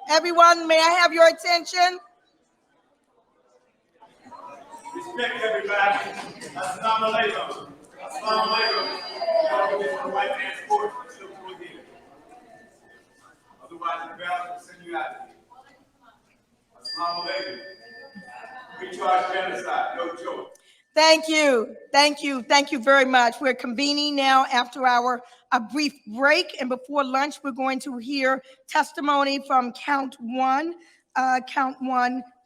Everyone, may I have your attention? Respect everybody. Assalamu alaikum. Assalamu alaikum. Y'all get the white man's force until we get it. Otherwise, the bell will send you out of here. Assalamu alaikum. We charge genocide, no joke. Thank you. Thank you. Thank you very much. We're convening now after a brief break. And before lunch, we're going to hear testimony from count one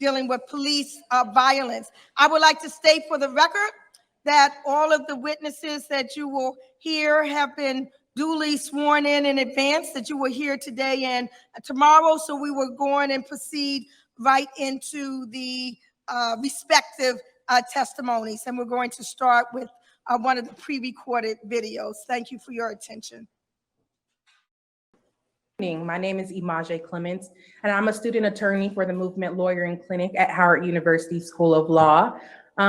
dealing with police violence. I would like to state for the record that all of the witnesses that you will hear have been duly sworn in advance, that you will hear today and tomorrow. So we will go on and proceed right into the respective testimonies. And we're going to start with one of the pre-recorded videos. Thank you for your attention. My name is Imaje Clements, and I'm a student attorney for the Movement Lawyering Clinic at Howard University School of Law.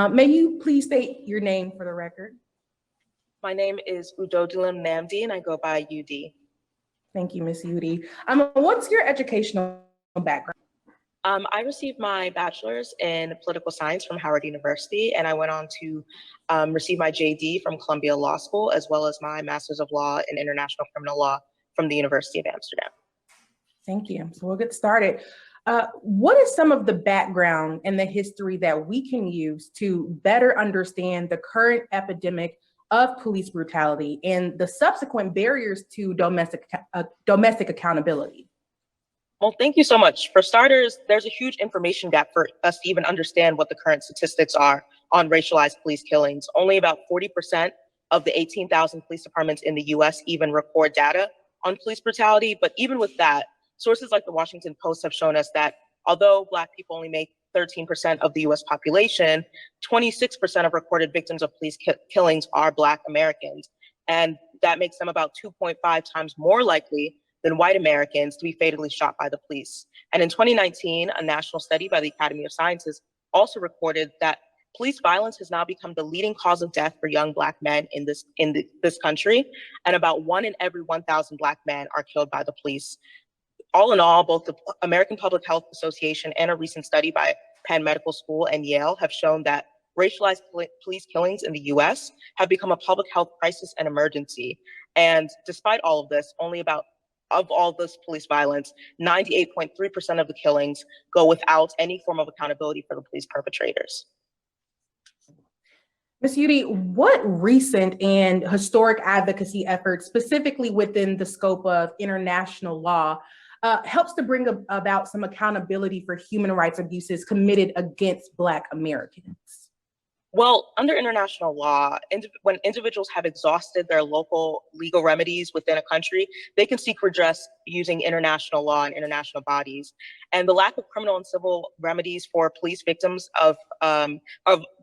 May you please state your name for the record? My name is Udodilim Nnamdi, and I go by UD. Thank you, Ms. Udi. What's your educational background? I received my bachelor's in political science from Howard University, and I went on to receive my JD from Columbia Law School, as well as my master's of law in international criminal law from the University of Amsterdam. Thank you. So we'll get started. What is some of the background and the history that we can use to better understand the current epidemic of police brutality and the subsequent barriers to domestic accountability? Well, thank you so much. For starters, there's a huge information gap for us to even understand what the current statistics are on racialized police killings. Only about 40% of the 18,000 police departments in the US even record data on police brutality. But even with that, sources like the Washington Post have shown us that although Black people only make 13% of the US population, 26% of recorded victims of police killings are Black Americans. And that makes them about 2.5 times more likely than white Americans to be fatally shot by the police. And in 2019, a national study by the Academy of Sciences also recorded that police violence has now become the leading cause of death for young Black men in this country, and about 1 in every 1,000 Black men are killed by the police. All in all, both the American Public Health Association and a recent study by Penn Medical School and Yale have shown that racialized police killings in the US have become a public health crisis and emergency. And despite all of this, of all this police violence, 98.3% of the killings go without any form of accountability for the police perpetrators. Ms. Udi, what recent and historic advocacy efforts, specifically within the scope of international law, helps to bring about some accountability for human rights abuses committed against Black Americans? Well, under international law, when individuals have exhausted their local legal remedies within a country, they can seek redress using international law and international bodies. And the lack of criminal and civil remedies for police victims of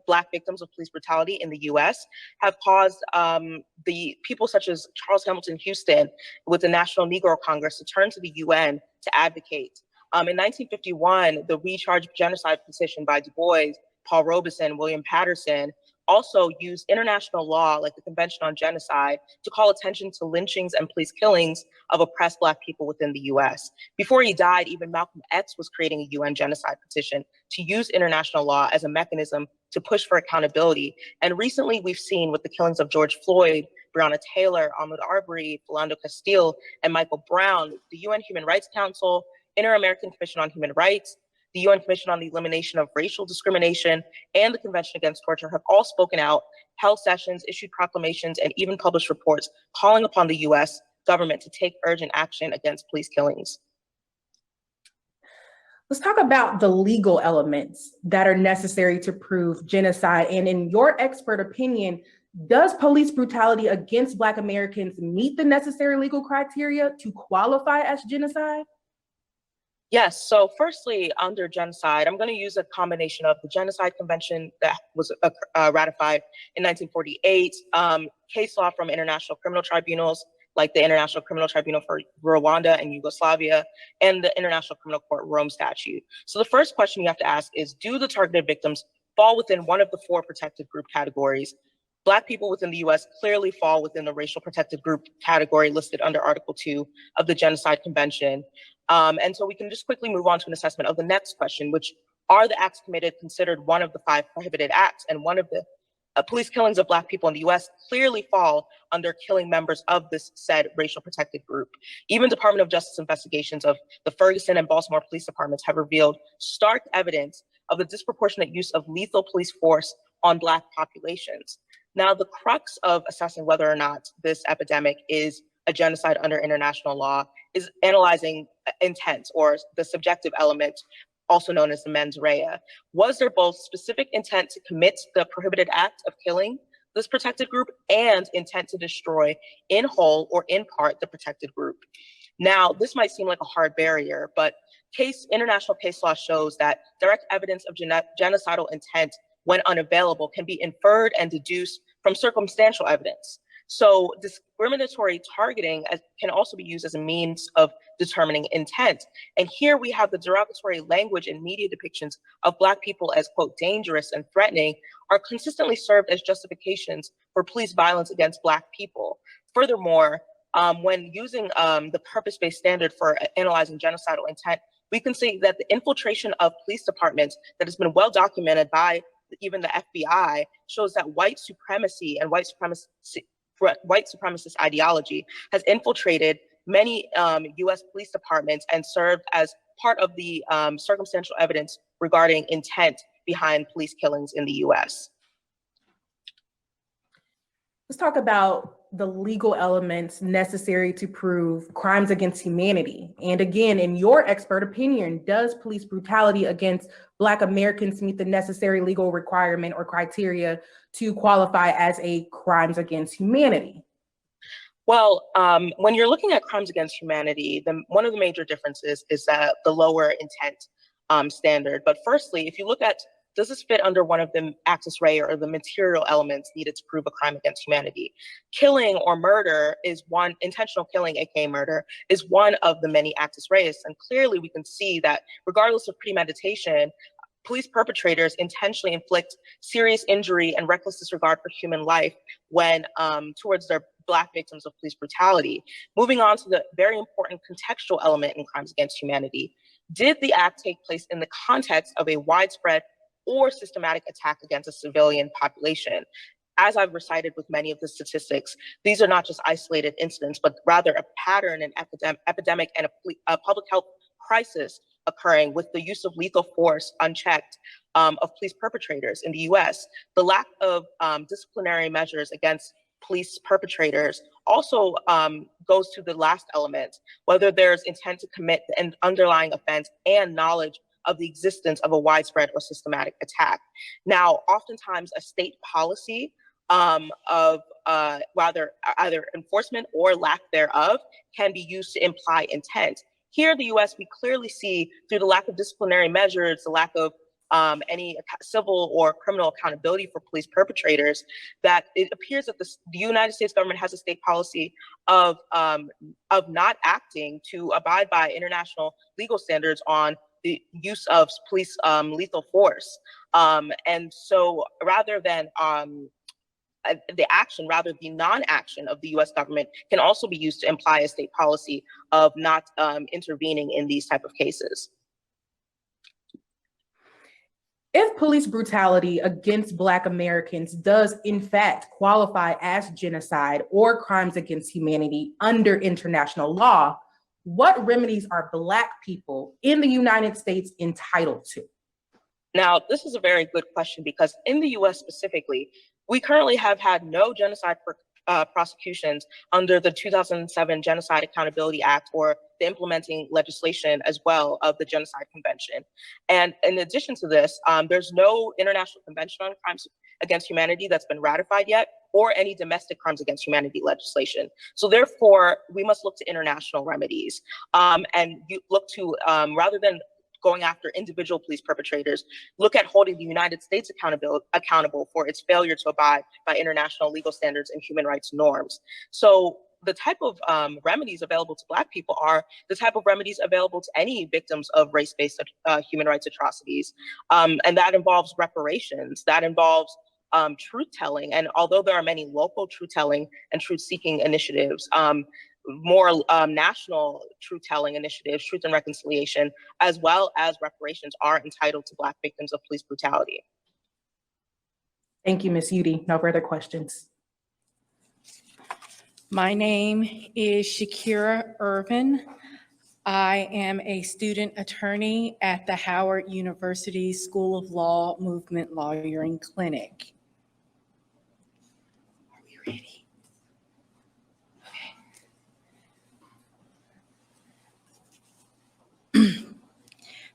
Black victims of police brutality in the US have caused the people such as Charles Hamilton Houston with the National Negro Congress to turn to the UN to advocate. In 1951, the We Charge Genocide petition by Du Bois, Paul Robeson, William Patterson, also used international law like the Convention on Genocide to call attention to lynchings and police killings of oppressed Black people within the US. Before he died, even Malcolm X was creating a UN genocide petition to use international law as a mechanism to push for accountability. And recently we've seen with the killings of George Floyd, Breonna Taylor, Ahmaud Arbery, Philando Castile, and Michael Brown, the UN Human Rights Council, Inter-American Commission on Human Rights, the UN Commission on the Elimination of Racial Discrimination, and the Convention Against Torture have all spoken out, held sessions, issued proclamations, and even published reports calling upon the US government to take urgent action against police killings. Let's talk about the legal elements that are necessary to prove genocide. And in your expert opinion, does police brutality against Black Americans meet the necessary legal criteria to qualify as genocide? Yes, so firstly, under genocide, I'm going to use a combination of the Genocide Convention that was ratified in 1948, case law from international criminal tribunals, like the International Criminal Tribunal for Rwanda and Yugoslavia, and the International Criminal Court Rome Statute. So the first question you have to ask is, do the targeted victims fall within one of the 4 protected group categories? Black people within the US clearly fall within the racial protected group category listed under Article 2 of the Genocide Convention. And so we can just quickly move on to an assessment of the next question, which are the acts committed considered one of the 5 prohibited acts? And one of the police killings of Black people in the US clearly fall under killing members of this said racial protected group. Even Department of Justice investigations of the Ferguson and Baltimore police departments have revealed stark evidence of the disproportionate use of lethal police force on Black populations. Now, the crux of assessing whether or not this epidemic is a genocide under international law is analyzing intent, or the subjective element, also known as the mens rea. Was there both specific intent to commit the prohibited act of killing this protected group and intent to destroy in whole or in part the protected group? Now, this might seem like a hard barrier, but international case law shows that direct evidence of genocidal intent, when unavailable, can be inferred and deduced from circumstantial evidence. So discriminatory targeting can also be used as a means of determining intent. And here we have the derogatory language and media depictions of Black people as, quote, dangerous and threatening are consistently served as justifications for police violence against Black people. Furthermore, when using the purpose-based standard for analyzing genocidal intent, we can see that the infiltration of police departments that has been well documented by even the FBI shows that white supremacy and white supremacist ideology has infiltrated many US police departments and served as part of the circumstantial evidence regarding intent behind police killings in the US. Let's talk about the legal elements necessary to prove crimes against humanity. And again, in your expert opinion, does police brutality against Black Americans meet the necessary legal requirement or criteria to qualify as a crimes against humanity? Well, when you're looking at crimes against humanity, one of the major differences is that the lower intent standard. But firstly, if you look at, does this fit under one of the actus rea or the material elements needed to prove a crime against humanity? Killing or murder is one, intentional killing, aka murder, is one of the many actus reus. And clearly we can see that regardless of premeditation, police perpetrators intentionally inflict serious injury and reckless disregard for human life when towards their Black victims of police brutality. Moving on to the very important contextual element in crimes against humanity. Did the act take place in the context of a widespread or systematic attack against a civilian population? As I've recited with many of the statistics, these are not just isolated incidents, but rather a pattern, an epidemic, and a public health crisis occurring with the use of lethal force unchecked of police perpetrators in the US. The lack of disciplinary measures against police perpetrators also goes to the last element, whether there's intent to commit an underlying offense and knowledge of the existence of a widespread or systematic attack. Now, oftentimes a state policy of either enforcement or lack thereof can be used to imply intent. Here in the US, we clearly see through the lack of disciplinary measures, the lack of any civil or criminal accountability for police perpetrators, that it appears that the United States government has a state policy of not acting to abide by international legal standards on the use of police lethal force. And so rather than the non-action of the US government can also be used to imply a state policy of not intervening in these type of cases. If police brutality against Black Americans does in fact qualify as genocide or crimes against humanity under international law, what remedies are Black people in the United States entitled to? Now, this is a very good question because in the US specifically, we currently have had no genocide prosecutions under the 2007 Genocide Accountability Act or the implementing legislation as well of the Genocide Convention. And in addition to this, there's no international convention on crimes against humanity that's been ratified yet, or any domestic crimes against humanity legislation. So therefore, we must look to international remedies and you look to, rather than going after individual police perpetrators, look at holding the United States accountable for its failure to abide by international legal standards and human rights norms. So the type of remedies available to Black people are the type of remedies available to any victims of race-based human rights atrocities. And that involves reparations, that involves truth-telling. And although there are many local truth-telling and truth-seeking initiatives, more national truth-telling initiatives, Truth and Reconciliation, as well as reparations are entitled to Black victims of police brutality. Thank you, Ms. Udi. No further questions. My name is Shakira Irvin. I am a student attorney at the Howard University School of Law Movement Lawyering Clinic. Are we ready? Okay.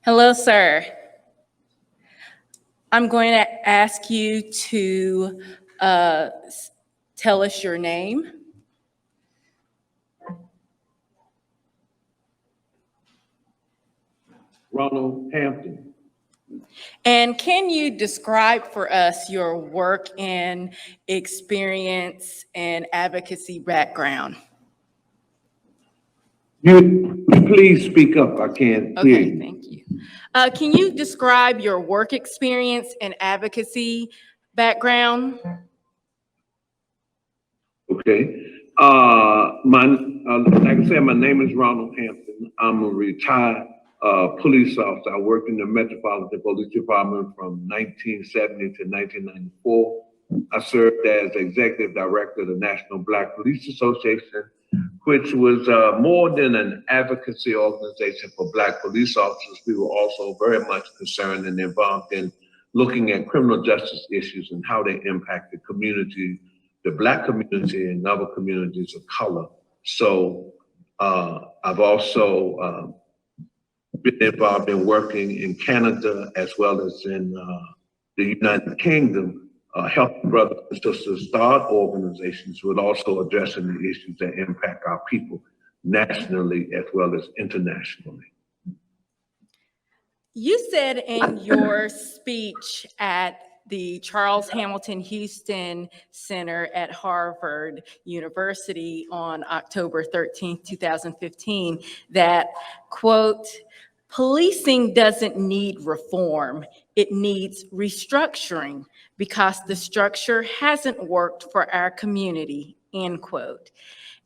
Hello, sir. I'm going to ask you to tell us your name. Ronald Hampton. And can you describe for us your work and experience and advocacy background? You please speak up. I can't hear Okay, you. thank you. Can you describe your work experience and advocacy background? Okay. Like I said, my name is Ronald Hampton. I'm a retired police officer. I worked in the Metropolitan Police Department from 1970 to 1994. I served as executive director of the National Black Police Association, which was more than an advocacy organization for Black police officers. We were also very much concerned and involved in looking at criminal justice issues and how they impact the community, the Black community and other communities of color. So I've also been involved in working in Canada as well as in the United Kingdom, helping brothers and sisters start organizations, but also addressing the issues that impact our people nationally as well as internationally. You said in your speech at the Charles Hamilton Houston Center at Harvard University on October 13th, 2015, that, quote, "Policing doesn't need reform, it needs restructuring because the structure hasn't worked for our community," end quote.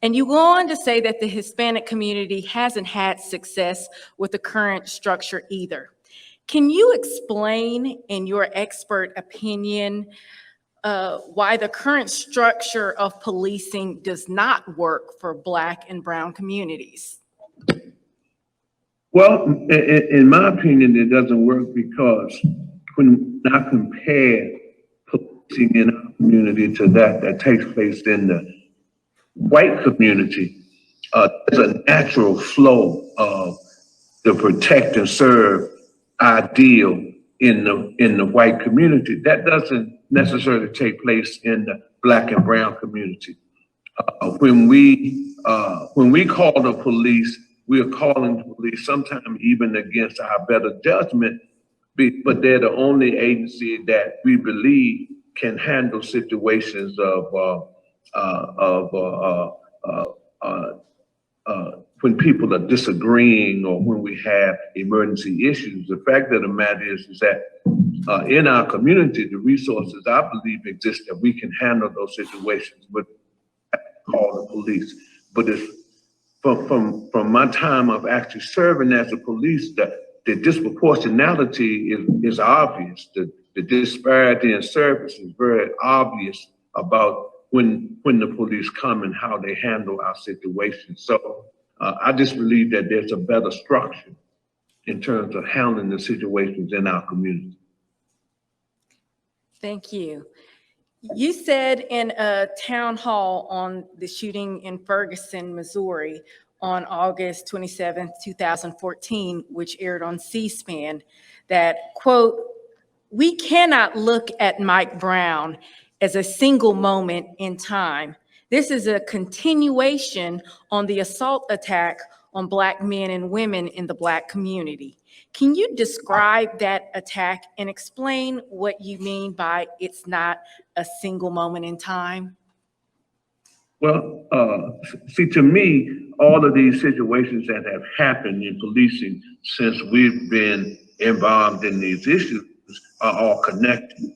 And you go on to say that the Hispanic community hasn't had success with the current structure either. Can you explain, in your expert opinion, why the current structure of policing does not work for Black and Brown communities? Well, in my opinion, it doesn't work because when I compare policing in our community to that takes place in the white community, there's a natural flow of the protect and serve ideal in the white community. That doesn't necessarily take place in the Black and Brown community. When we call the police, we are calling the police sometimes even against our better judgment, but they're the only agency that we believe can handle situations of when people are disagreeing or when we have emergency issues. The fact of the matter is that in our community, the resources I believe exist that we can handle those situations, but call the police. But it's from my time of actually serving as a police, that the disproportionality is obvious. The disparity in service is very obvious about when the police come and how they handle our situations. So I just believe that there's a better structure in terms of handling the situations in our community. Thank you. You said in a town hall on the shooting in Ferguson, Missouri on August 27th, 2014, which aired on C-SPAN, that, quote, "We cannot look at Mike Brown as a single moment in time. This is a continuation on the assault attack on Black men and women in the Black community." Can you describe that attack and explain what you mean by it's not a single moment in time? Well, see, to me, all of these situations that have happened in policing since we've been involved in these issues are all connected.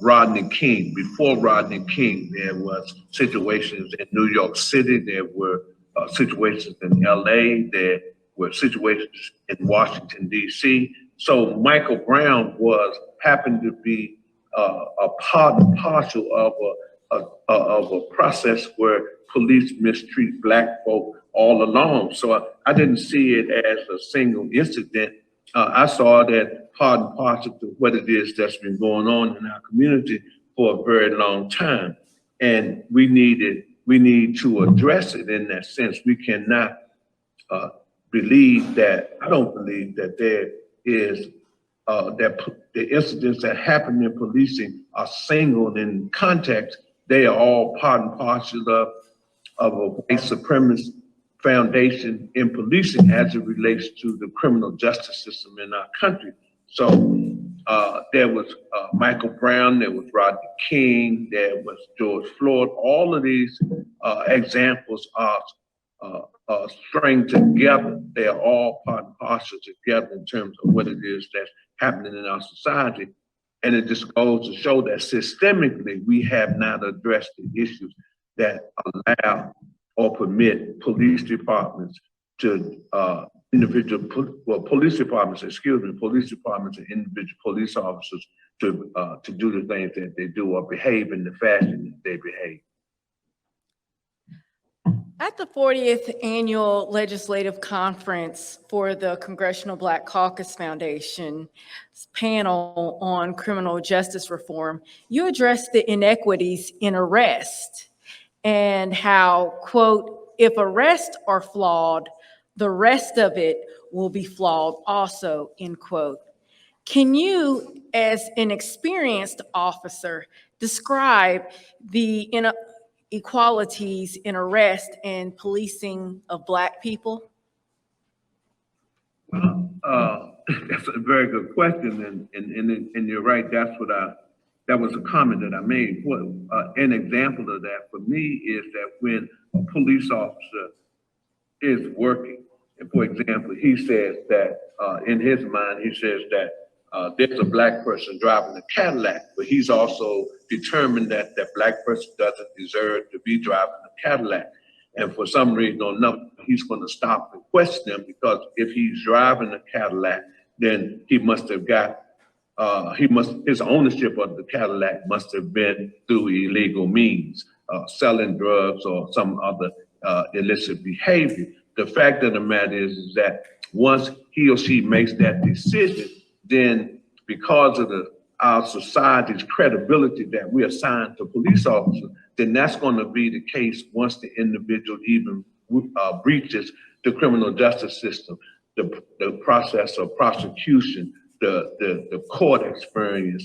Rodney King, before Rodney King, there was situations in New York City, there were situations in LA, there were situations in Washington, DC. So Michael Brown happened to be a part and parcel of a process where police mistreat Black folk all along. So I didn't see it as a single incident. I saw that part and parcel to what it is that's been going on in our community for a very long time. And we need to address it in that sense. We cannot I don't believe that there is, that the incidents that happen in policing are singled in context. They are all part and parcel of a white supremacist foundation in policing as it relates to the criminal justice system in our country. So there was Michael Brown, there was Rodney King, there was George Floyd. All of these examples are string together. They are all part and parcel together in terms of what it is that's happening in our society. And it just goes to show that systemically, we have not addressed the issues that allow or permit police departments to police departments and individual police officers to do the things that they do or behave in the fashion that they behave. At the 40th Annual Legislative Conference for the Congressional Black Caucus Foundation's panel on criminal justice reform, you addressed the inequities in arrest and how, quote, if arrests are flawed, the rest of it will be flawed also, end quote. Can you, as an experienced officer, describe the inequalities in arrest and policing of Black people? Well, that's a very good question, and you're right. That was a comment that I made. An example of that for me is that when a police officer is working, and for example, he says that in his mind, he says that there's a Black person driving a Cadillac, but he's also determined that that Black person doesn't deserve to be driving a Cadillac. And for some reason or another, he's going to stop and question him, because if he's driving a Cadillac, then he must have got, his ownership of the Cadillac must have been through illegal means, selling drugs or some other illicit behavior. The fact of the matter is that once he or she makes that decision, then because of our society's credibility that we assign to police officers, then that's going to be the case once the individual even breaches the criminal justice system, the process of prosecution, the court experience,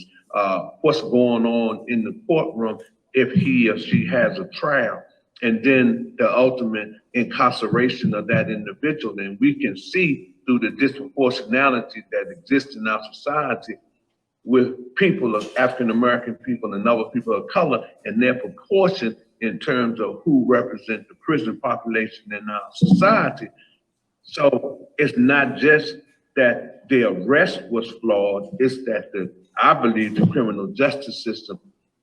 what's going on in the courtroom if he or she has a trial, and then the ultimate incarceration of that individual. And we can see through the disproportionality that exists in our society with people of African-American people and other people of color, and their proportion in terms of who represent the prison population in our society. So it's not just that the arrest was flawed, it's that I believe the criminal justice system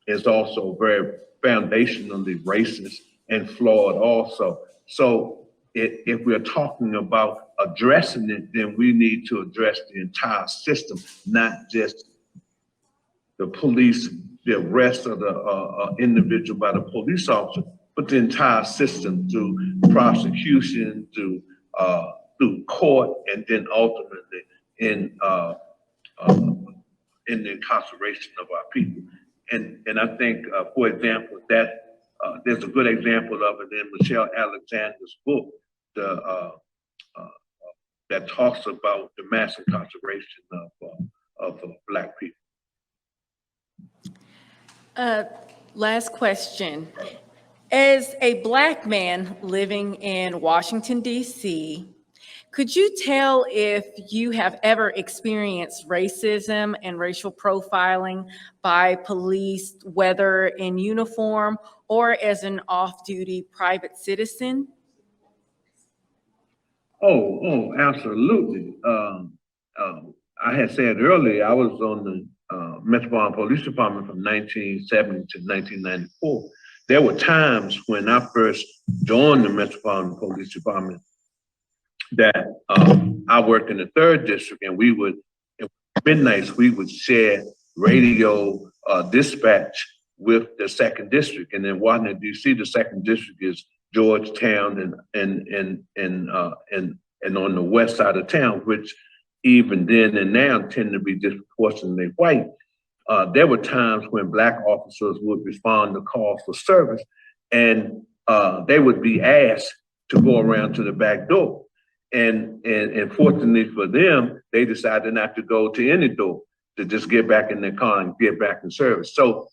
is also very foundationally racist and flawed also. So if we're talking about addressing it, then we need to address the entire system, not just the police, the arrest of the individual by the police officer, but the entire system through prosecution, through court, and then ultimately in the incarceration of our people. And I think, for example, that there's a good example of it in Michelle Alexander's book, that talks about the mass incarceration of Black people. Last question. As a Black man living in Washington, D.C., could you tell if you have ever experienced racism and racial profiling by police, whether in uniform or as an off-duty private citizen? Oh, absolutely. I had said earlier, I was on the Metropolitan Police Department from 1970 to 1994. there were times when I first joined the Metropolitan Police Department that I worked in the 3rd District, and we would, at midnights, we would share radio dispatch with the 2nd District. And in Washington, D.C., the 2nd District is Georgetown and on the west side of town, which even then and now tend to be disproportionately white. There were times when Black officers would respond to calls for service, and they would be asked to go around to the back door. And fortunately for them, they decided not to go to any door, to just get back in their car and get back in service. So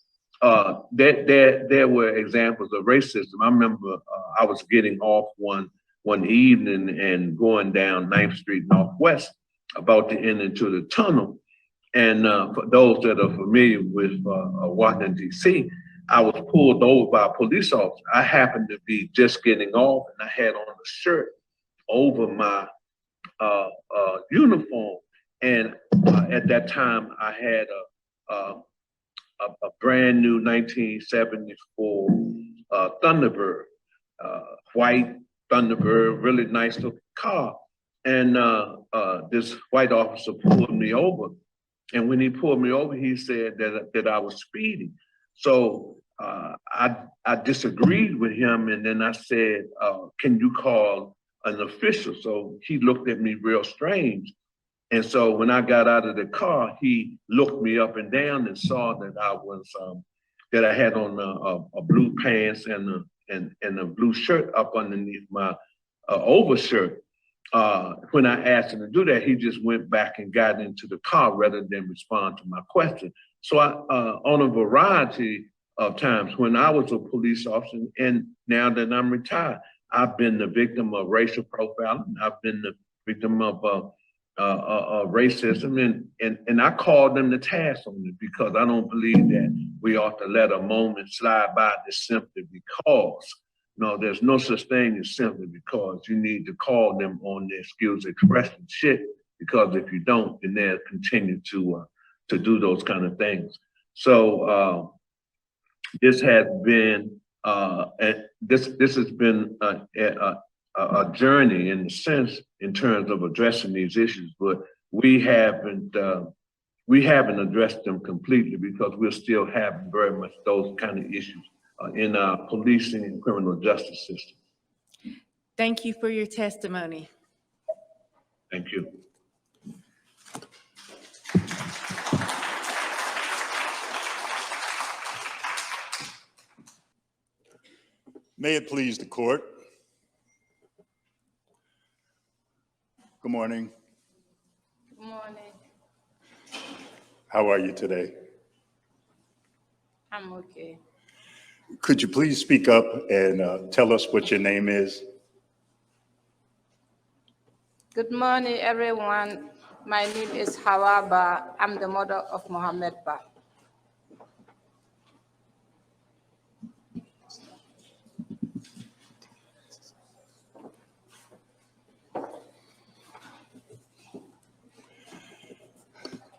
there were examples of racism. I remember I was getting off one evening and going down 9th Street Northwest, about to enter into the tunnel. And for those that are familiar with Washington, D.C., I was pulled over by a police officer. I happened to be just getting off, and I had on a shirt over my uniform. And at that time, I had a brand new 1974 Thunderbird, white Thunderbird, really nice looking car. And this white officer pulled me over. And when he pulled me over, he said that I was speeding. So I disagreed with him, and then I said, can you call an official? So he looked at me real strange. And so when I got out of the car, he looked me up and down and saw that I was that I had on a blue pants and a blue shirt up underneath my overshirt. When I asked him to do that, he just went back and got into the car rather than respond to my question. So on a variety of times when I was a police officer, and now that I'm retired, I've been the victim of racial profiling. I've been the victim of racism, and I call them to task on it, because I don't believe that we ought to let a moment slide by just simply because. No, there's no such thing as simply because. You need to call them on their skills expression shit, because if you don't, then they'll continue to do those kind of things. So this has been this has been a journey in a sense in terms of addressing these issues, but we haven't addressed them completely, because we're still having very much those kind of issues in our policing and criminal justice system. Thank you for your testimony. Thank you. May it please the court. Good morning. Good morning. How are you today? I'm okay. Could you please speak up and tell us what your name is? Good morning, everyone. My name is Hawa Bah. I'm the mother of Mohamed Bah.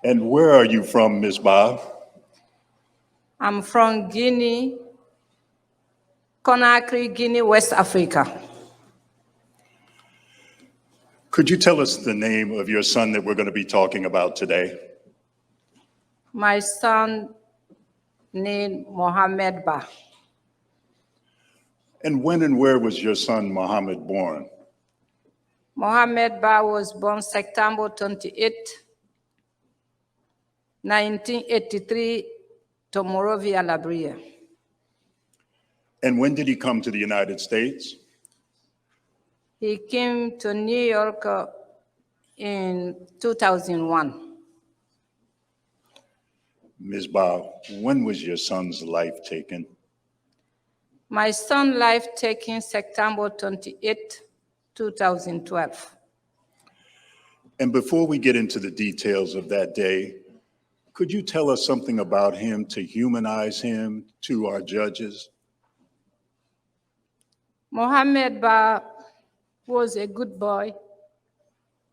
And where are you from, Ms. Bah? I'm from Guinea, Conakry, Guinea, West Africa. Could you tell us the name of your son that we're going to be talking about today? My son named Mohamed Bah. And when and where was your son Mohamed born? Mohamed Bah was born September 28, 1983, to Monrovia, Liberia. And when did he come to the United States? He came to New York in 2001. Ms. Bah, when was your son's life taken? My son's life taken September 28, 2012. And before we get into the details of that day, could you tell us something about him to humanize him to our judges? Mohamed Bah was a good boy,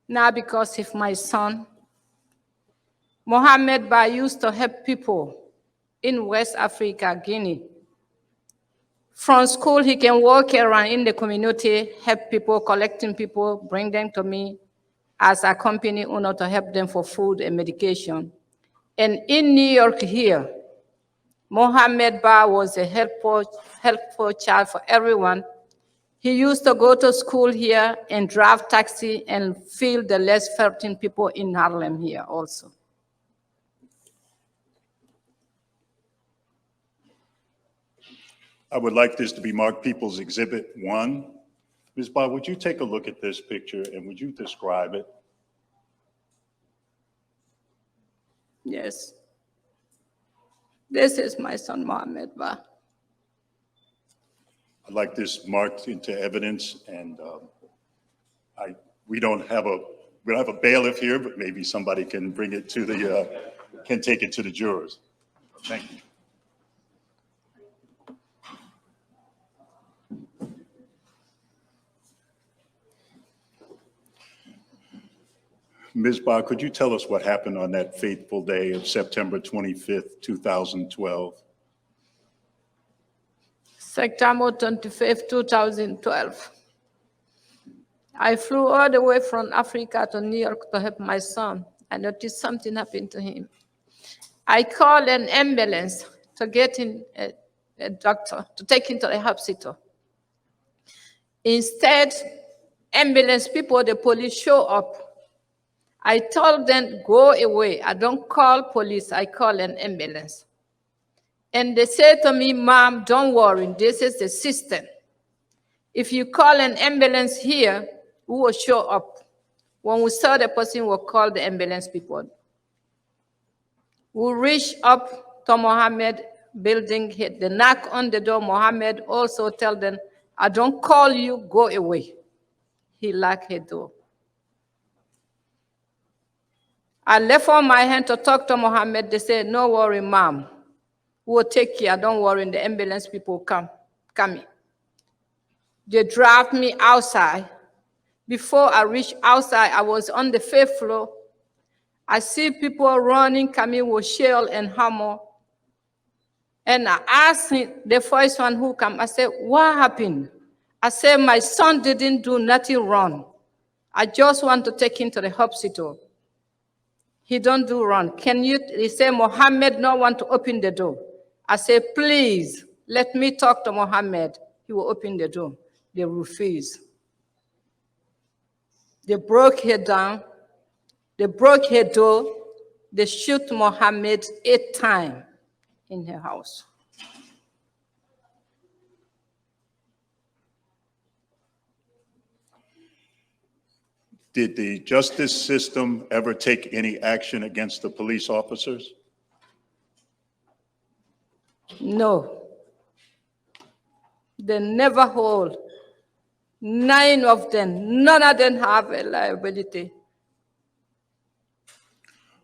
not because of my son. Mohamed Bah used to help people in West Africa, Guinea. From school, he can walk around in the community, help people, collecting people, bring them to me as a company owner to help them for food and medication. And in New York here, Mohamed Bah was a helpful child for everyone. He used to go to school here and drive taxi and feed the less fortunate people in Harlem here also. I would like this to be marked People's Exhibit 1. Ms. Bah, would you take a look at this picture and would you describe it? Yes. This is my son, Mohamed Bah. I'd like this marked into evidence, and we don't have a bailiff here, but maybe somebody can bring it to the can take it to the jurors. Thank you. Ms. Bah, could you tell us what happened on that fateful day of September 25th, 2012? September 25th, 2012. I flew all the way from Africa to New York to help my son. I noticed something happened to him. I called an ambulance to get in a doctor, to take him to the hospital. Instead, ambulance people, the police show up. I told them, go away. I don't call police, I call an ambulance. And they said to me, Mom, don't worry, this is the system. If you call an ambulance here, we will show up. When we saw the person, we'll call the ambulance people. We reached up to Mohammed building, hit the knock on the door. Mohammed also tell them, I don't call you, go away. He locked the door. I left on my hand to talk to Mohammed. They said, no worry, Mom. We'll take care, don't worry, the ambulance people coming. They dropped me outside. Before I reached outside, I was on the 5th floor. I see people running, coming with shell and hammer. And I asked the first one who came, I said, what happened? I said, my son didn't do nothing wrong. I just want to take him to the hospital. He don't do wrong. Can you, he said, Mohammed no want to open the door. I said, please, let me talk to Mohammed. He will open the door. They refuse. They broke her down. They broke her door. They shoot Mohammed 8 times in her house. Did the justice system ever take any action against the police officers? No. They never hold. 9 of them, none of them have a liability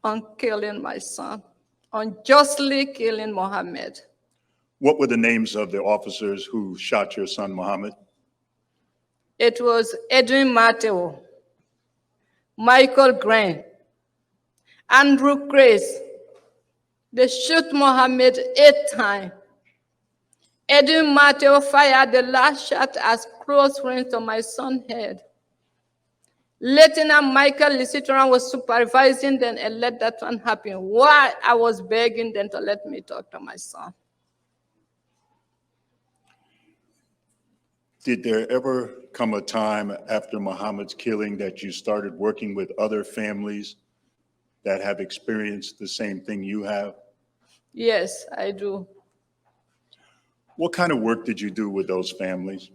on killing my son, unjustly killing Mohammed. What were the names of the officers who shot your son, Mohammed? It was Edwin Mateo, Michael Grant, Andrew Grace. They shoot Mohammed 8 times. Edwin Mateo fired the last shot as close range to my son's head. Lieutenant Michael Lisitran was supervising them and let that one happen. Why I was begging them to let me talk to my son. Did there ever come a time after Mohammed's killing that you started working with other families that have experienced the same thing you have? Yes, I do. What kind of work did you do with those families?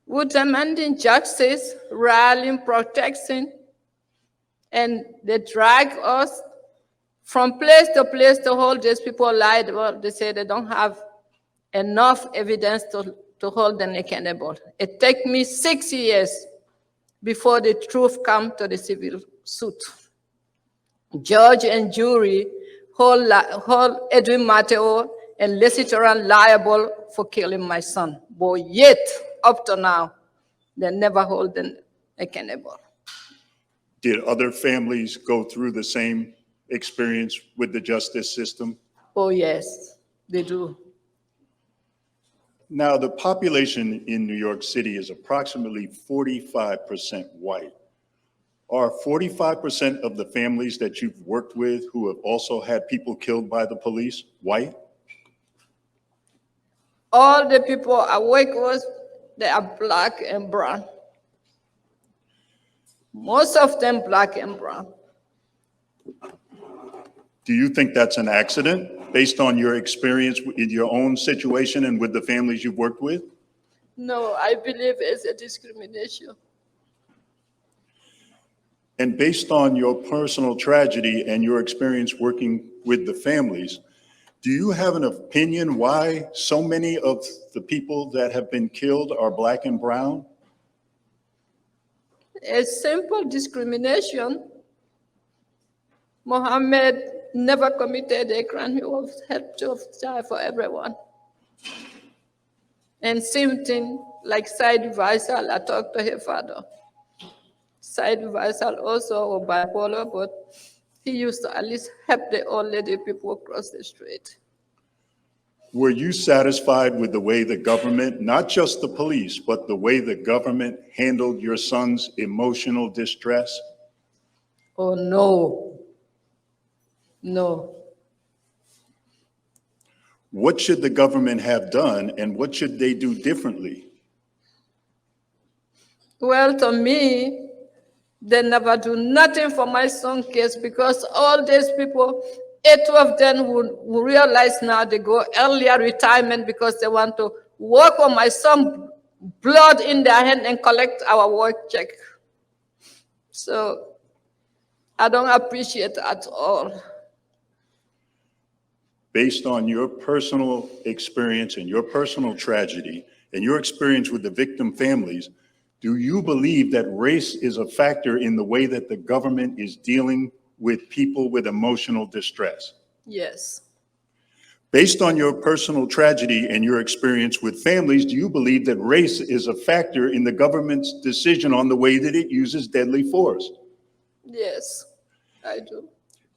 We're demanding justice, rallying, protection, and they drag us from place to hold these people lied. Well, they say they don't have enough evidence to hold them accountable. It took me 6 years before the truth come to the civil suit. Judge and jury hold Edwin Mateo and Lisitran liable for killing my son. But yet, up to now, they never hold them accountable. Did other families go through the same experience with the justice system? Oh yes, they do. Now, the population in New York City is approximately 45% white. Are 45% of the families that you've worked with who have also had people killed by the police white? All the people I work with, they are black and brown. Most of them black and brown. Do you think that's an accident based on your experience in your own situation and with the families you've worked with? No, I believe it's a discrimination. And based on your personal tragedy and your experience working with the families, do you have an opinion why so many of the people that have been killed are black and brown? A simple discrimination. Mohamed never committed a crime. He was helped to die for everyone. And same thing, like Said Vaisal, I talked to her father. Said Vaisal also was bipolar, but he used to at least help the old lady people across the street. Were you satisfied with the way the government, not just the police, but the way the government handled your son's emotional distress? Oh, no. No. What should the government have done and what should they do differently? Well, to me, they never do nothing for my son's case because all these people, 8 of them who realize now they go earlier retirement because they want to work on my son's blood in their hand and collect our work check. So I don't appreciate it at all. Based on your personal experience and your personal tragedy and your experience with the victim families, do you believe that race is a factor in the way that the government is dealing with people with emotional distress? Yes. Based on your personal tragedy and your experience with families, do you believe that race is a factor in the government's decision on the way that it uses deadly force? Yes, I do.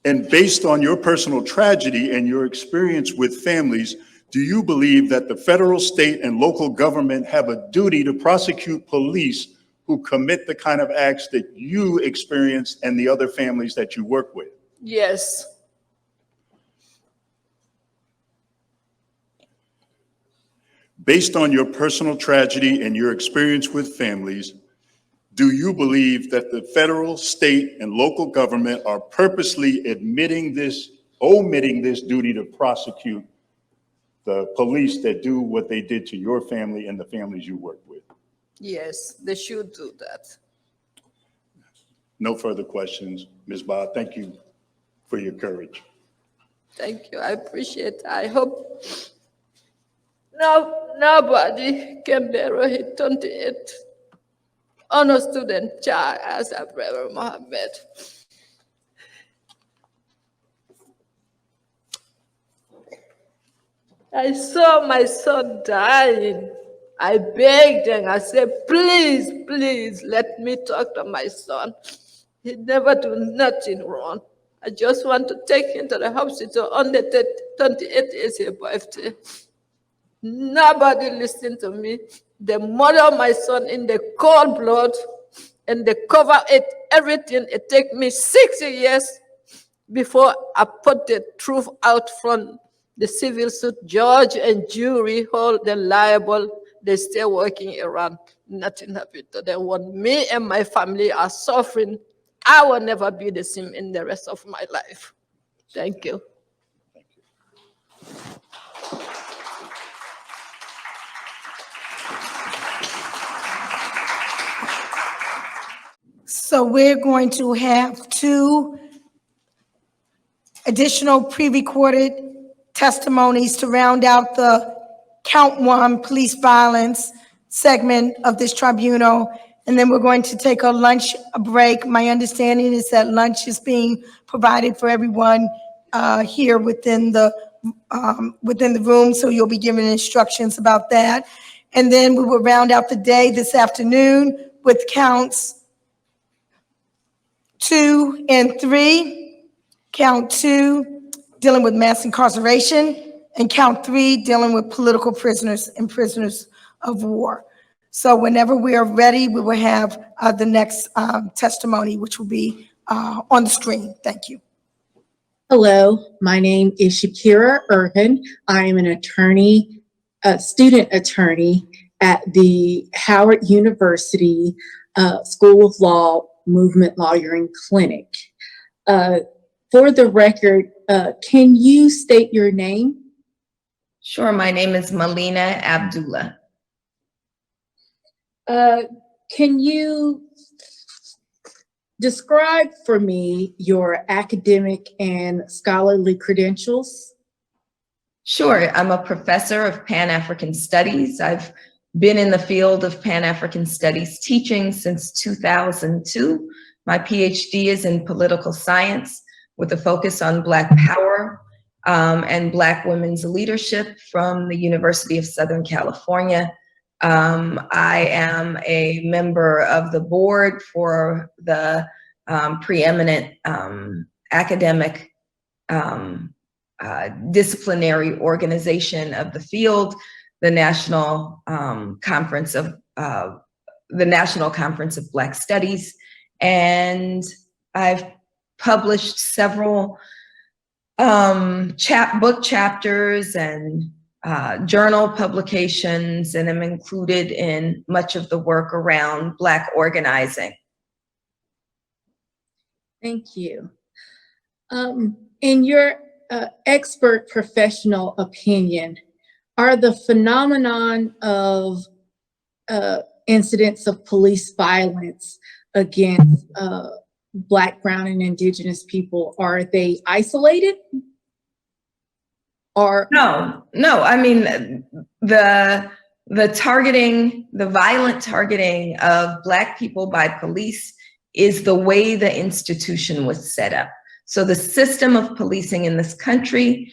And based on your personal tragedy and your experience with families, do you believe that the federal, state, and local government have a duty to prosecute police who commit the kind of acts that you experienced and the other families that you work with? Yes. Based on your personal tragedy and your experience with families, do you believe that the federal, state, and local government are purposely omitting this duty to prosecute the police that do what they did to your family and the families you work with? Yes, they should do that. No further questions. Ms. Bah, thank you for your courage. Thank you, I appreciate it. I hope nobody can bury his 28 honor student child as a brother Mohamed. I saw my son dying. I begged and I said, please, please let me talk to my son. He never do nothing wrong. I just want to take him to the hospital on the 28th is his birthday. Nobody listened to me. They murdered my son in the cold blood and they cover it, everything. It took me 6 years before I put the truth out from the civil suit judge and jury, hold them liable. They still working around. Nothing happened to them. When me and my family are suffering, I will never be the same in the rest of my life. Thank you. Thank you. So we're going to have 2 additional pre-recorded testimonies to round out the count 1 police violence segment of this tribunal. And then we're going to take a lunch break. My understanding is that lunch is being provided for everyone here within the room. So you'll be given instructions about that. And then we will round out the day this afternoon with counts 2 and 3. Count 2, dealing with mass incarceration, and count 3, dealing with political prisoners and prisoners of war. So whenever we are ready, we will have the next testimony, which will be on the screen. Thank you. Hello, my name is Shakira Irvin. I am an attorney, a student attorney at the Howard University School of Law Movement Lawyering Clinic. For the record, can you state your name? Sure, my name is Melina Abdullah. Can you describe for me your academic and scholarly credentials? Sure, I'm a professor of Pan-African Studies. I've been in the field of Pan-African Studies teaching since 2002. My PhD is in political science with a focus on Black power and Black women's leadership from the University of Southern California. I am a member of the board for the preeminent academic disciplinary organization of the field, the National Conference of Black Studies, and I've published several book chapters and journal publications, and I'm included in much of the work around Black organizing. Thank you. In your expert professional opinion, are the phenomenon of incidents of police violence against Black, Brown, and Indigenous people, are they isolated? Or no, I mean, the targeting, the violent targeting of Black people by police is the way the institution was set up. So the system of policing in this country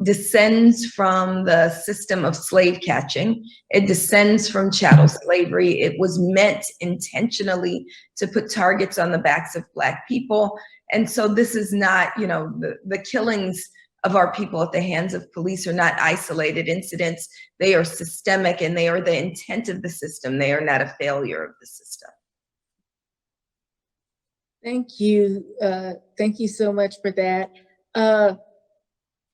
descends from the system of slave catching. It descends from chattel slavery. It was meant intentionally to put targets on the backs of Black people. And so this is not, you know, the killings of our people at the hands of police are not isolated incidents. They are systemic, and they are the intent of the system. They are not a failure of the system. thank you. Thank you so much for that.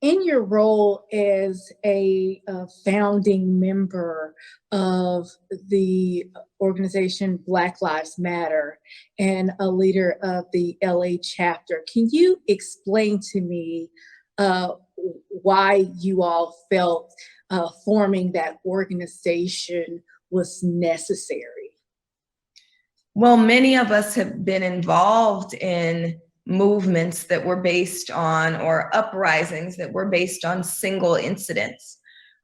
In your role as a founding member of the organization Black Lives Matter and a leader of the LA chapter, can you explain to me why you all felt forming that organization was necessary? Well, many of us have been involved in movements that were based on, or uprisings that were based on single incidents.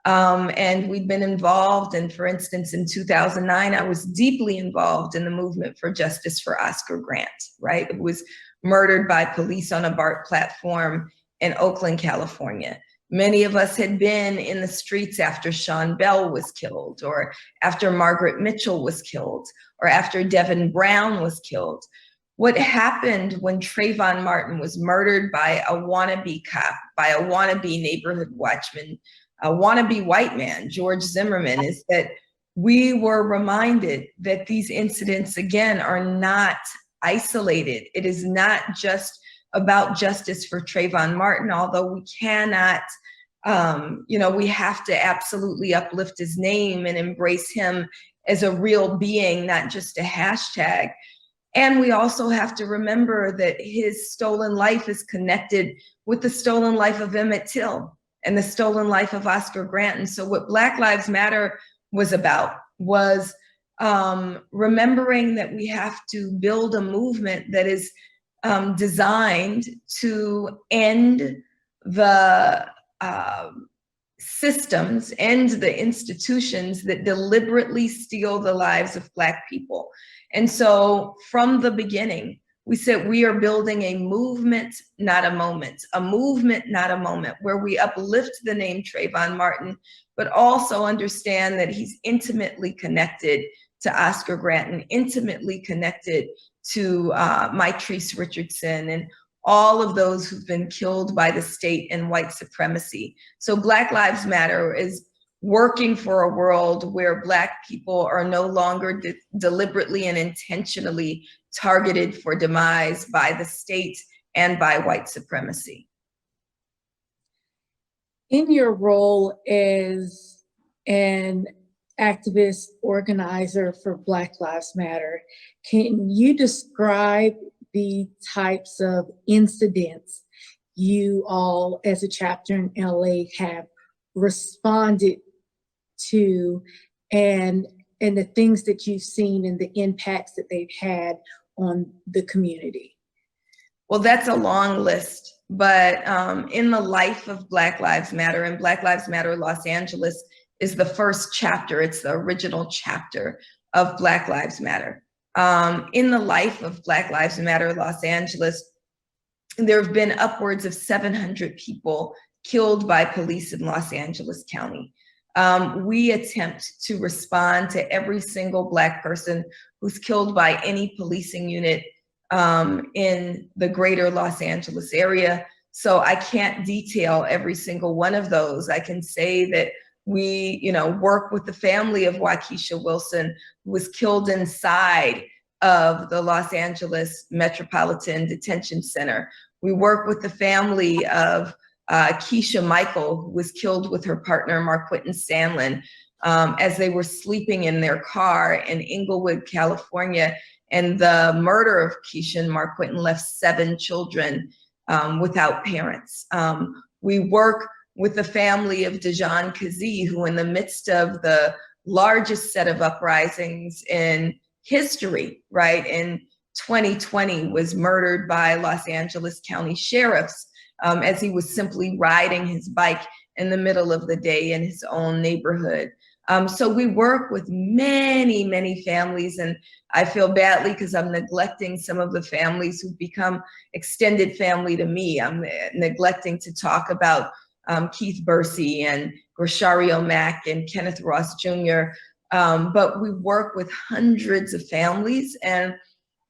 And we've been involved, and for instance, in 2009, I was deeply involved in the movement for justice for Oscar Grant, right? Who was murdered by police on a BART platform in Oakland, California. Many of us had been in the streets after Sean Bell was killed, or after Margaret Mitchell was killed, or after Devin Brown was killed. What happened when Trayvon Martin was murdered by a wannabe cop, by a wannabe neighborhood watchman, a wannabe white man, George Zimmerman, is that we were reminded that these incidents, again, are not isolated. It is not just about justice for Trayvon Martin, although we cannot, we have to absolutely uplift his name and embrace him as a real being, not just a hashtag. And we also have to remember that his stolen life is connected with the stolen life of Emmett Till and the stolen life of Oscar Grant. And so what Black Lives Matter was about was remembering that we have to build a movement that is designed to end the systems, end the institutions that deliberately steal the lives of Black people. And so from the beginning, we said we are building a movement, not a moment, a movement, not a moment, where we uplift the name Trayvon Martin, but also understand that he's intimately connected to Oscar Grant and intimately connected to Mike Treese Richardson and all of those who've been killed by the state and white supremacy. So Black Lives Matter is working for a world where Black people are no longer deliberately and intentionally targeted for demise by the state and by white supremacy. In your role as an activist organizer for Black Lives Matter, can you describe the types of incidents you all as a chapter in LA have responded to, and the things that you've seen and the impacts that they've had on the community? Well, that's a long list, but in the life of Black Lives Matter, and Black Lives Matter Los Angeles is the first chapter, it's the original chapter of Black Lives Matter. In the life of Black Lives Matter Los Angeles, there have been upwards of 700 people killed by police in Los Angeles County. We attempt to respond to every single Black person who's killed by any policing unit in the greater Los Angeles area. So I can't detail every single one of those. I can say that we, work with the family of Waukesha Wilson, who was killed inside of the Los Angeles Metropolitan Detention Center. We work with the family of Keisha Michael, who was killed with her partner, Marquittin Sandlin, as they were sleeping in their car in Inglewood, California. And the murder of Keisha and Marquittin left 7 children without parents. We work with the family of Dejan Kazee, who in the midst of the largest set of uprisings in history, right, in 2020 was murdered by Los Angeles County sheriffs as he was simply riding his bike in the middle of the day in his own neighborhood. So we work with many, many families, and I feel badly because I'm neglecting some of the families who've become extended family to me. I'm neglecting to talk about Keith Bursey and Grishario Mack and Kenneth Ross Jr. But we work with hundreds of families, and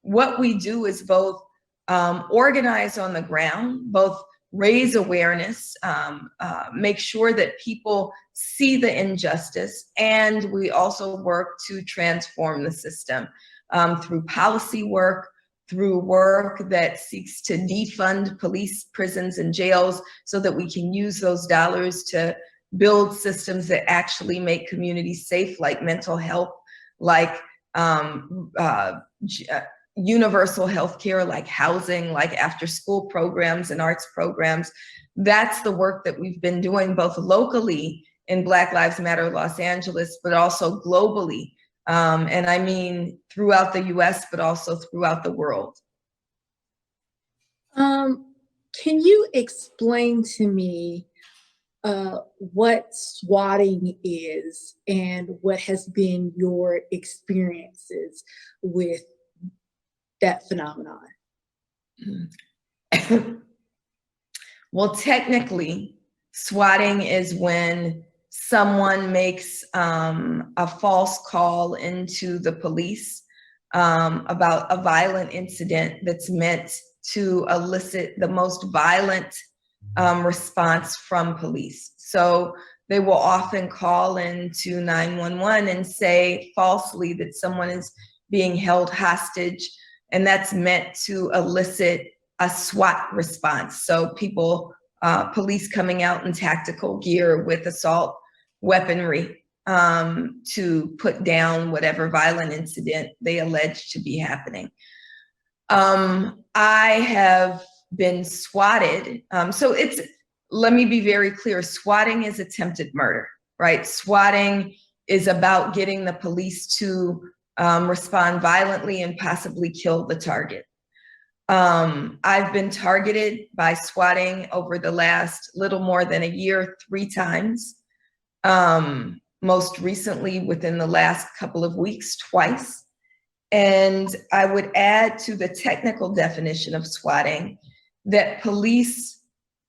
what we do is both organize on the ground, both raise awareness, make sure that people see the injustice, and we also work to transform the system through policy work, through work that seeks to defund police, prisons, and jails so that we can use those dollars to build systems that actually make communities safe, like mental health, like universal health care, like housing, like after-school programs and arts programs. That's the work that we've been doing both locally in Black Lives Matter Los Angeles, but also globally. And I mean throughout the US, but also throughout the world. Can you explain to me what swatting is and what has been your experiences with that phenomenon? Well, technically, swatting is when someone makes a false call into the police about a violent incident that's meant to elicit the most violent response from police. So they will often call into 911 and say falsely that someone is being held hostage, and that's meant to elicit a SWAT response. So people, police coming out in tactical gear with assault weaponry to put down whatever violent incident they allege to be happening. I have been swatted. So let me be very clear, swatting is attempted murder, right? Swatting is about getting the police to respond violently and possibly kill the target. I've been targeted by swatting over the last little more than a year 3 times. Most recently within the last couple of weeks, twice. And I would add to the technical definition of swatting that police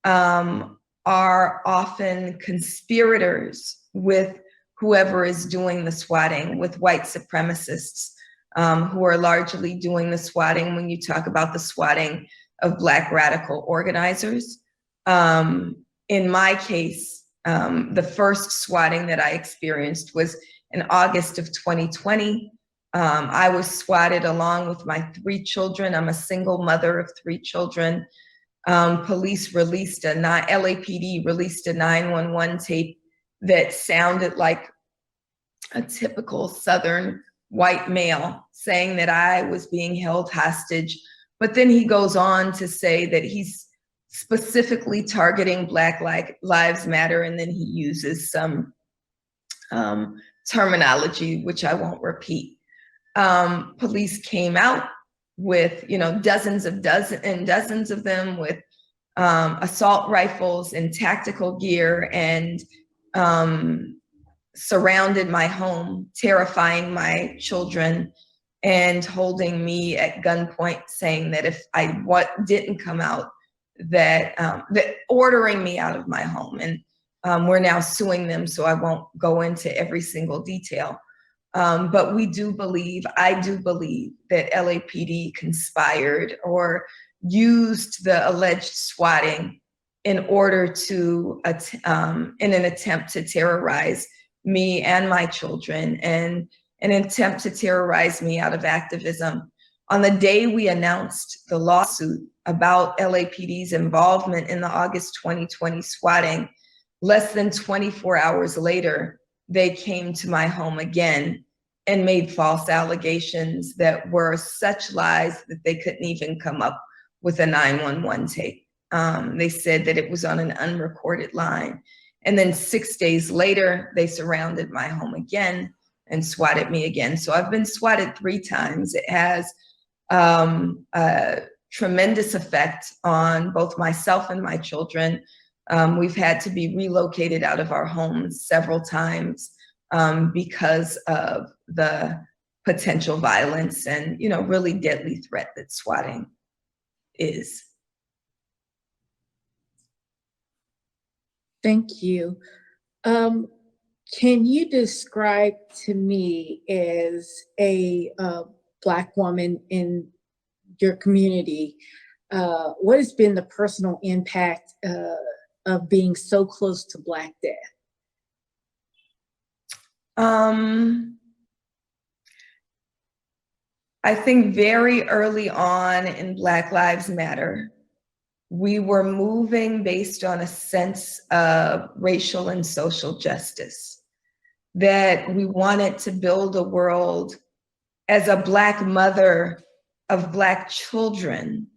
are often conspirators with whoever is doing the swatting, with white supremacists who are largely doing the swatting when you talk about the swatting of Black radical organizers. In my case, the first swatting that I experienced was in August of 2020. I was swatted along with my 3 children. I'm a single mother of 3 children. Police released LAPD released a 911 tape that sounded like a typical Southern white male saying that I was being held hostage. But then he goes on to say that he's specifically targeting Black Lives Matter, and then he uses some terminology, which I won't repeat. Police came out with, dozens of them with assault rifles and tactical gear, and surrounded my home, terrifying my children and holding me at gunpoint, saying that if I didn't come out, that ordering me out of my home. And we're now suing them, so I won't go into every single detail. But I do believe that LAPD conspired or used the alleged swatting in order to, in an attempt to terrorize me and my children, and an attempt to terrorize me out of activism. On the day we announced the lawsuit about LAPD's involvement in the August 2020 swatting, less than 24 hours later, they came to my home again and made false allegations that were such lies that they couldn't even come up with a 911 tape. They said that it was on an unrecorded line. And then 6 days later, they surrounded my home again and swatted me again. So I've been swatted 3 times. It has a tremendous effect on both myself and my children. We've had to be relocated out of our homes several times because of the potential violence and, really deadly threat that swatting is. Thank you. Can you describe to me, as a Black woman in your community, what has been the personal impact of being so close to Black death? I think very early on in Black Lives Matter, we were moving based on a sense of racial and social justice, that we wanted to build a world as a Black mother of Black children.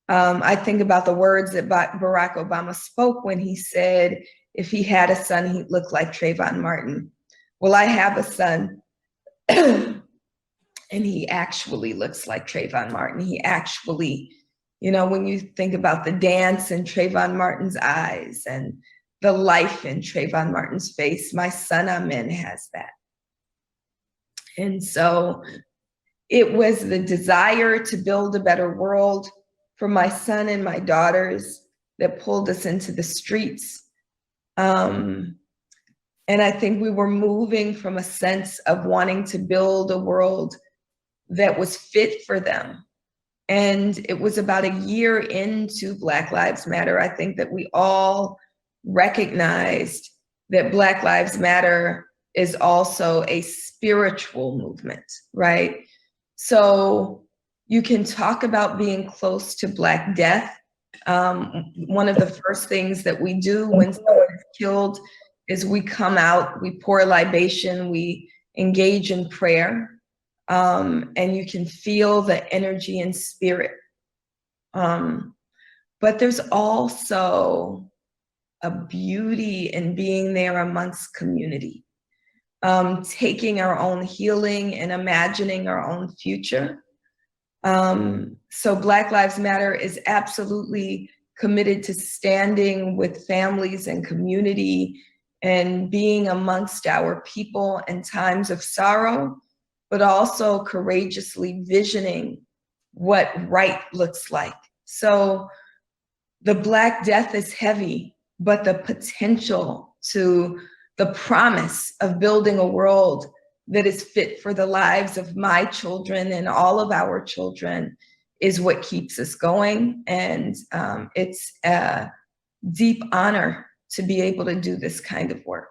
I think about the words that Barack Obama spoke when he said, if he had a son, he'd look like Trayvon Martin. Well, I have a son, and he actually looks like Trayvon Martin. He actually, when you think about the dance in Trayvon Martin's eyes and the life in Trayvon Martin's face, my son Amin has that. And so it was the desire to build a better world for my son and my daughters that pulled us into the streets. And I think we were moving from a sense of wanting to build a world that was fit for them. And it was about a year into Black Lives Matter, I think, that we all recognized that Black Lives Matter is also a spiritual movement, right? So you can talk about being close to Black death. One of the first things that we do when someone is killed is we come out, we pour a libation, we engage in prayer, and you can feel the energy and spirit. But there's also a beauty in being there amongst community, taking our own healing and imagining our own future. So Black Lives Matter is absolutely committed to standing with families and community and being amongst our people in times of sorrow, but also courageously visioning what right looks like. So the Black death is heavy, but the potential to the promise of building a world that is fit for the lives of my children and all of our children is what keeps us going. And it's a deep honor to be able to do this kind of work.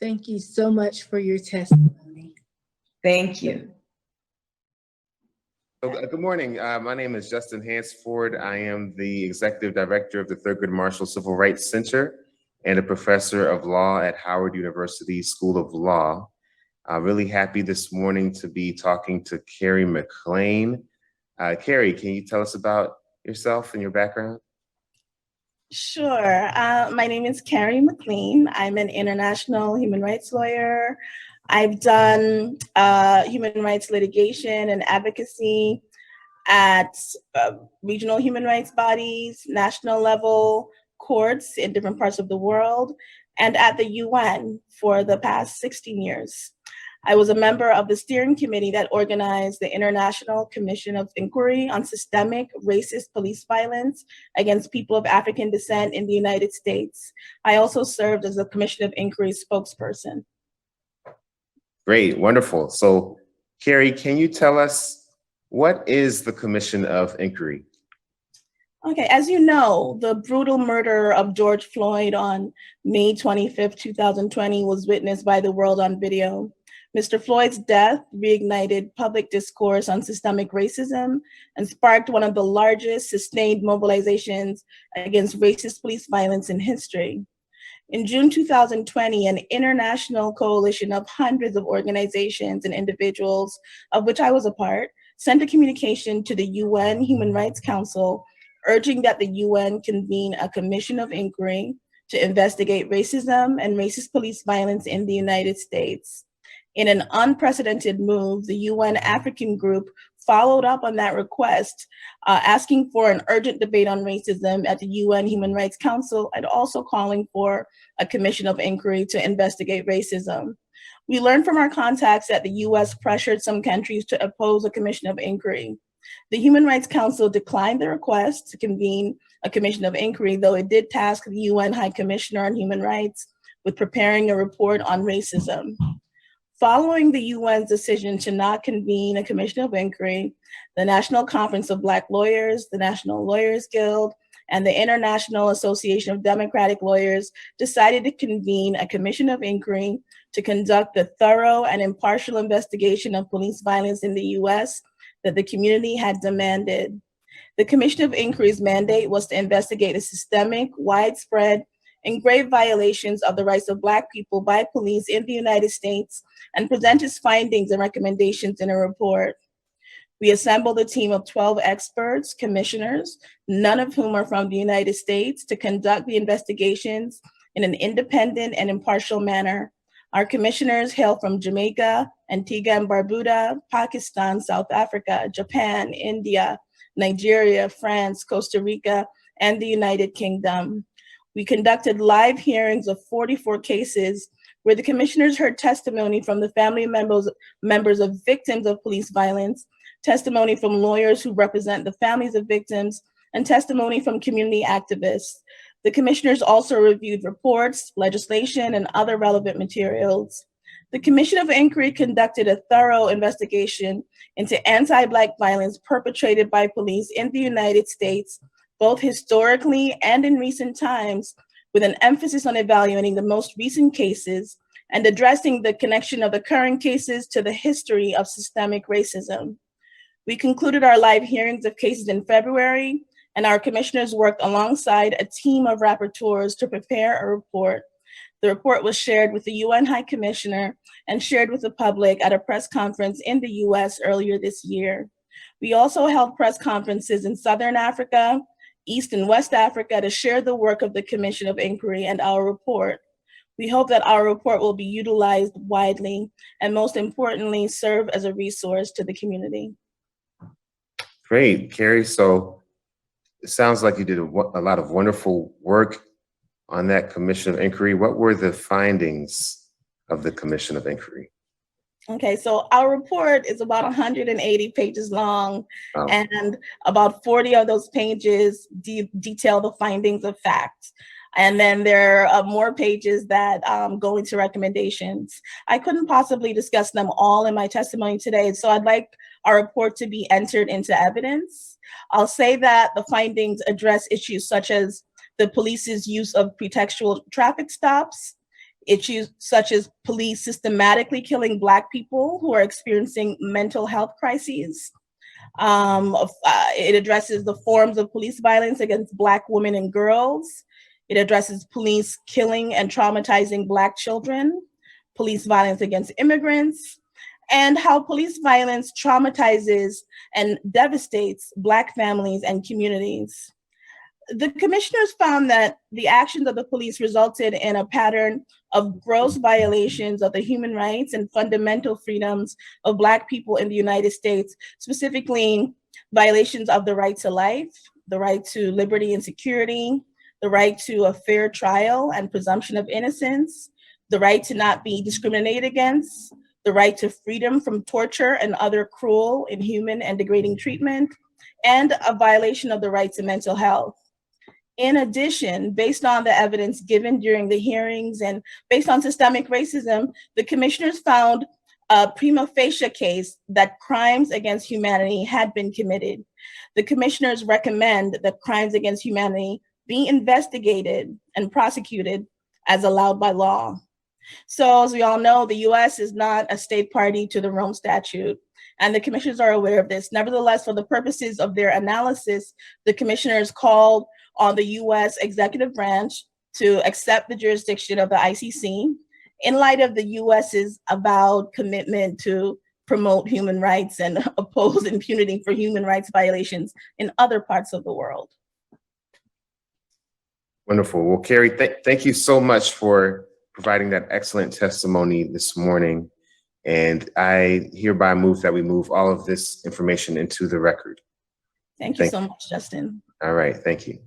Thank you so much for your testimony. Thank you. Good morning. My name is Justin Hansford. I am the Executive Director of the Thurgood Marshall Civil Rights Center and a professor of law at Howard University School of Law. I'm really happy this morning to be talking to Kerry McLean. Kerry, can you tell us about yourself and your background? Sure. My name is Kerry McLean. I'm an international human rights lawyer. I've done human rights litigation and advocacy at regional human rights bodies, national level courts in different parts of the world, and at the UN for the past 16 years. I was a member of the steering committee that organized the International Commission of Inquiry on Systemic Racist Police Violence against People of African Descent in the United States. I also served as a Commission of Inquiry spokesperson. Great, wonderful. So, Kerry, can you tell us what is the Commission of Inquiry? Okay, as you know, the brutal murder of George Floyd on May 25th, 2020 was witnessed by the world on video. Mr. Floyd's death reignited public discourse on systemic racism and sparked one of the largest sustained mobilizations against racist police violence in history. In June 2020, an international coalition of hundreds of organizations and individuals, of which I was a part, sent a communication to the UN Human Rights Council urging that the UN convene a commission of inquiry to investigate racism and racist police violence in the United States. In an unprecedented move, the UN African Group followed up on that request, asking for an urgent debate on racism at the UN Human Rights Council and also calling for a commission of inquiry to investigate racism. We learned from our contacts that the US pressured some countries to oppose a commission of inquiry. The Human Rights Council declined the request to convene a commission of inquiry, though it did task the UN High Commissioner on Human Rights with preparing a report on racism. Following the UN's decision to not convene a commission of inquiry, the National Conference of Black Lawyers, the National Lawyers Guild, and the International Association of Democratic Lawyers decided to convene a commission of inquiry to conduct the thorough and impartial investigation of police violence in the US that the community had demanded. The Commission of Inquiry's mandate was to investigate the systemic, widespread, and grave violations of the rights of Black people by police in the United States and present its findings and recommendations in a report. We assembled a team of 12 experts, commissioners, none of whom are from the United States, to conduct the investigations in an independent and impartial manner. Our commissioners hail from Jamaica, Antigua and Barbuda, Pakistan, South Africa, Japan, India, Nigeria, France, Costa Rica, and the United Kingdom. We conducted live hearings of 44 cases where the commissioners heard testimony from the family members of victims of police violence, testimony from lawyers who represent the families of victims, and testimony from community activists. The commissioners also reviewed reports, legislation, and other relevant materials. The Commission of Inquiry conducted a thorough investigation into anti-Black violence perpetrated by police in the United States, both historically and in recent times, with an emphasis on evaluating the most recent cases and addressing the connection of the current cases to the history of systemic racism. We concluded our live hearings of cases in February, and our commissioners worked alongside a team of rapporteurs to prepare a report. The report was shared with the UN High Commissioner and shared with the public at a press conference in the US earlier this year. We also held press conferences in Southern Africa, East and West Africa to share the work of the Commission of Inquiry and our report. We hope that our report will be utilized widely and, most importantly, serve as a resource to the community. Great, Kerry. So it sounds like you did a lot of wonderful work on that Commission of Inquiry. What were the findings of the Commission of Inquiry? Okay, so our report is about 180 pages long, Wow. and about 40 of those pages detail the findings of fact. And then there are more pages that go into recommendations. I couldn't possibly discuss them all in my testimony today, so I'd like our report to be entered into evidence. I'll say that the findings address issues such as the police's use of pretextual traffic stops, issues such as police systematically killing Black people who are experiencing mental health crises. It addresses the forms of police violence against Black women and girls. It addresses police killing and traumatizing Black children, police violence against immigrants, and how police violence traumatizes and devastates Black families and communities. The commissioners found that the actions of the police resulted in a pattern of gross violations of the human rights and fundamental freedoms of Black people in the United States, specifically violations of the right to life, the right to liberty and security, the right to a fair trial and presumption of innocence, the right to not be discriminated against, the right to freedom from torture and other cruel, inhuman, and degrading treatment, and a violation of the right to mental health. In addition, based on the evidence given during the hearings and based on systemic racism, the commissioners found a prima facie case that crimes against humanity had been committed. The commissioners recommend that crimes against humanity be investigated and prosecuted as allowed by law. So as we all know, the US is not a state party to the Rome Statute, and the commissioners are aware of this. Nevertheless, for the purposes of their analysis, the commissioners called on the US executive branch to accept the jurisdiction of the ICC in light of the US's avowed commitment to promote human rights and oppose impunity for human rights violations in other parts of the world. Wonderful. Well, Kerry, thank you so much for providing that excellent testimony this morning. And I hereby move that we move all of this information into the record. Thank you so much, Justin. All right, thank you.